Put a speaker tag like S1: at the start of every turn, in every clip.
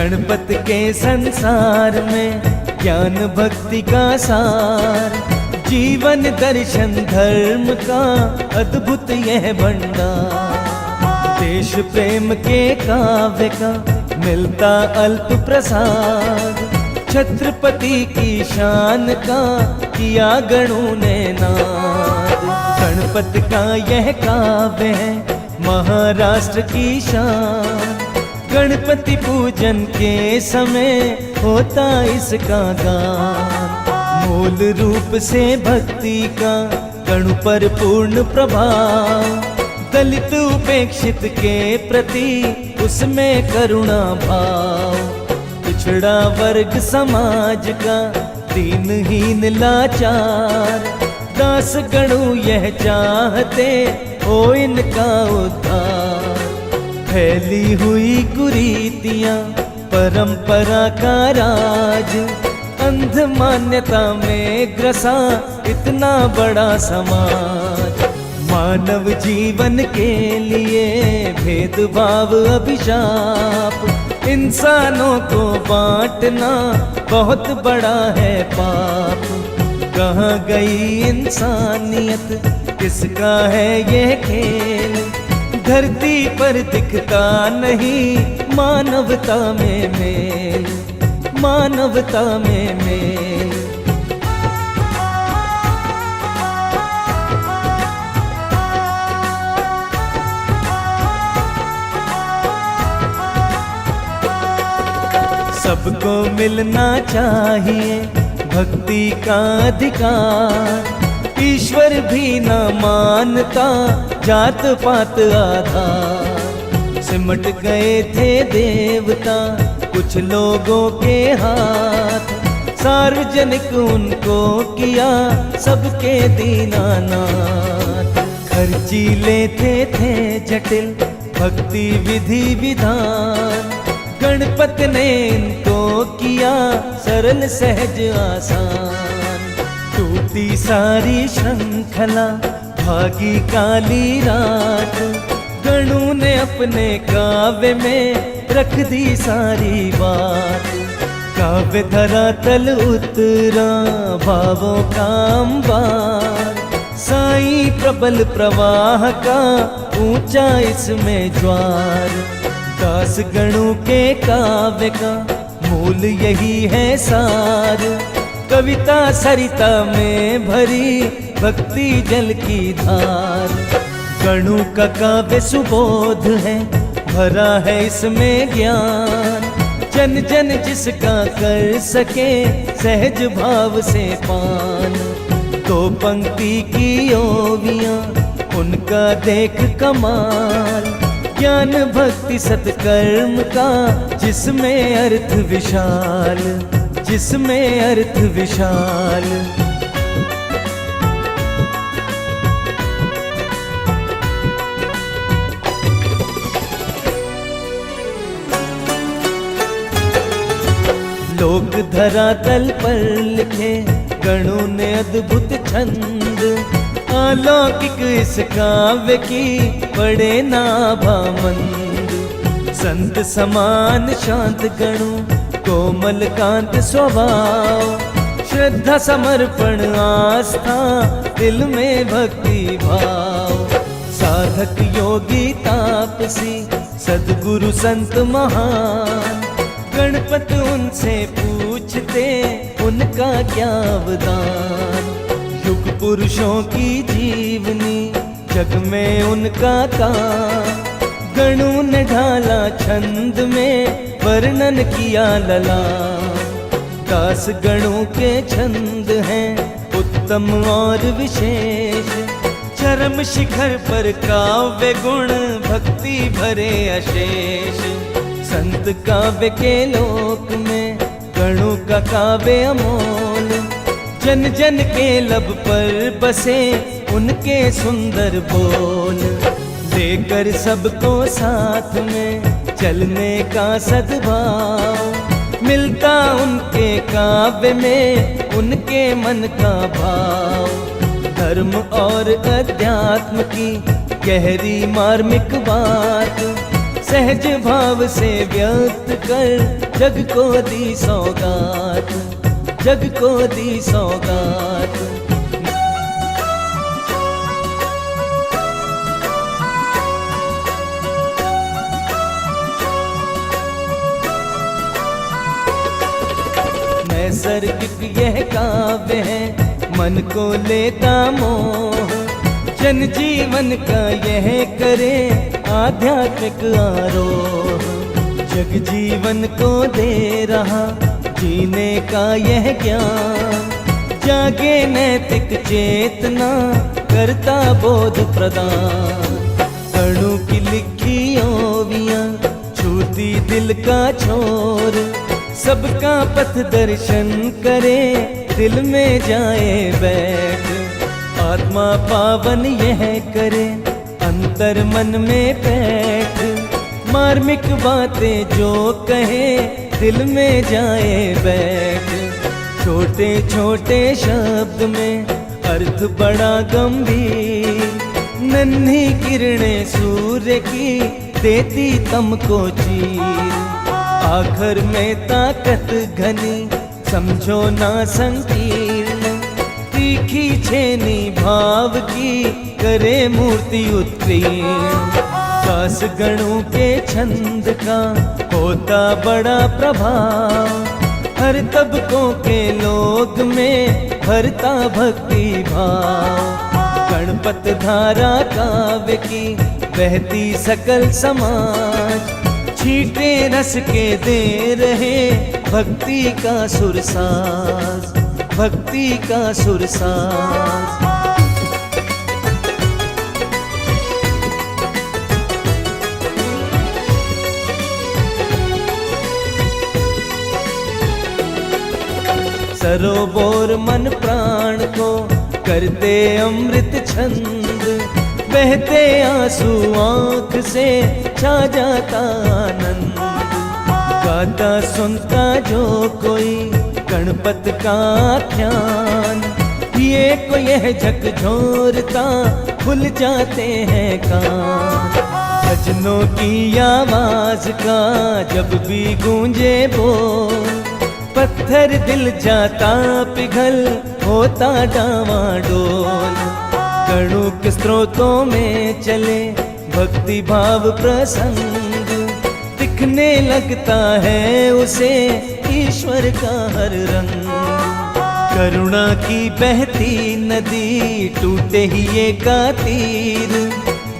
S1: गणपत के संसार में ज्ञान भक्ति का सार, जीवन दर्शन धर्म का अद्भुत यह भंडार। देश प्रेम के काव्य का मिलता अल्प प्रसाद, छत्रपति की शान का किया गणों ने नाद। गणपत का यह काव्य है महाराष्ट्र की शान, गणपति पूजन के समय होता इसका गान। मूल रूप से भक्ति का गणु पर पूर्ण प्रभाव, दलित उपेक्षित के प्रति उसमें करुणा भाव। पिछड़ा वर्ग समाज का दीनहीन लाचार, दास गणु यह चाहते हो इनका उद्धार। फैली हुई कुरीतियां परंपरा का राज, अंध मान्यता में ग्रसा इतना बड़ा समाज। मानव जीवन के लिए भेदभाव अभिशाप, इंसानों को बांटना बहुत बड़ा है पाप। कहाँ गई इंसानियत, किसका है यह खेल, धरती पर दिखता नहीं मानवता में मेल, मानवता में मेल। सबको मिलना चाहिए भक्ति का अधिकार, ईश्वर भी न मानता जात पात आधार। सिमट गए थे देवता कुछ लोगों के हाथ, सार्वजनिक उनको किया सबके दीनानाथ। खर्चीले थे जटिल भक्ति विधि विधान, गणपत ने इनको किया सरल सहज आसान। टूटी सारी श्रृंखला भागी काली रात, गणु ने अपने काव्य में रख दी सारी बात। काव्य धरातल उतरा भावों का अंबार, साईं प्रबल प्रवाह का ऊंचा इसमें ज्वार। दास गणों के काव्य का मूल यही है सार, कविता सरिता में भरी भक्ति जल की धार। गणों का काव्य सुबोध है, भरा है इसमें ज्ञान, जन जन जिसका कर सके सहज भाव से पान। दो पंक्ति की ओवियां उनका देख कमाल, ज्ञान भक्ति सत्कर्म का जिसमें अर्थ विशाल, जिसमें अर्थ विशाल। लोक धरातल पर लिखे गणों ने अद्भुत छंद, अलौकिक इस काव्य की पड़े नाभामंद। संत समान शांत गणु कोमल कांत स्वभाव, श्रद्धा समर्पण आस्था दिल में भक्ति भाव। साधक योगी तापसी सद्गुरु संत महान, गणपत उनसे पूछते उनका क्या वरदान। युग पुरुषों की जीवनी जग में उनका काम, गणों ने ढाला छंद में वर्णन किया लला। दास गणों के छंद हैं उत्तम और विशेष, चरम शिखर पर काव्य गुण भक्ति भरे अशेष। संत काव्य के लोक में गणों का काव्य अमोल, जन जन के लब पर बसे उनके सुंदर बोल। लेकर सबको साथ में चलने का सद्भाव, मिलता उनके काव्य में उनके मन का भाव। धर्म और अध्यात्म की गहरी मार्मिक बात सहज भाव से व्यक्त कर जग को दी सौगात, जग को दी सौगात। नैसर्गिक यह काव्य है, मन को लेता मोह, जन जीवन का यह करे आध्यात्मिक आरोह। जग जीवन को दे रहा जीने का यह ज्ञान, जागे नैतिक चेतना करता बोध प्रदान। अणु की लिखी ओवियां छूती दिल का छोर, सबका पथ दर्शन करे दिल में जाए बैठ। आत्मा पावन यह करे अंतर मन में बैठ, मार्मिक बातें जो कहे दिल में जाए बैठ। छोटे छोटे शब्द में अर्थ बड़ा गंभीर, नन्ही किरणें सूर्य की देती तम को चीर। आखिर में ताकत घनी समझो ना संकीर्ण, तीखी छेनी भाव की करे मूर्ति उत्कीर्ण। दास गणों के छंद का होता बड़ा प्रभाव, हर तबकों के लोग में भरता भक्ति भाव। गणपत धारा काव्य की बहती सकल समाज, छींटे रस के दे रहे भक्ति का सुरसाज, भक्ति का सुरसाज। सरोबोर मन प्राण को करते अमृत छंद, बहते आंसू आँख से छा जाता आनंद। गाता सुनता जो कोई गणपत का आख्यान, ये को यह झकझोरता खुल जाते हैं कान। भजनों की आवाज का जब भी गूंजे बोल, पत्थर दिल जाता पिघल होता डावाडोल। गणों के स्रोतों में चले भक्ति भाव प्रसंग, दिखने लगता है उसे ईश्वर का हर रंग। करुणा की बहती नदी टूटे ही ये का तीर,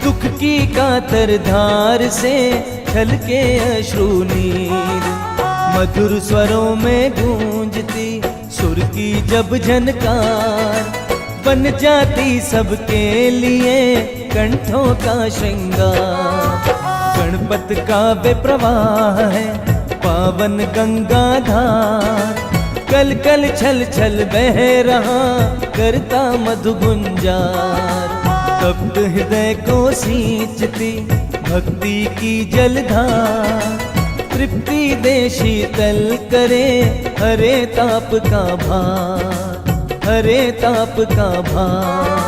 S1: दुख की कातर धार से छलके अश्रु नीर। मधुर स्वरों में गूंजती सुर की जब झनकार, बन जाती सबके लिए कंठों का श्रृंगार। गणपत का वे प्रवाह है पावन गंगा धार, कल कल छल छल बह रहा करता मधु गुंजार। तप्त हृदय को सींचती भक्ति की जलधार, तृप्ति दे शीतल करे हरे ताप का भार, हरे ताप का भार।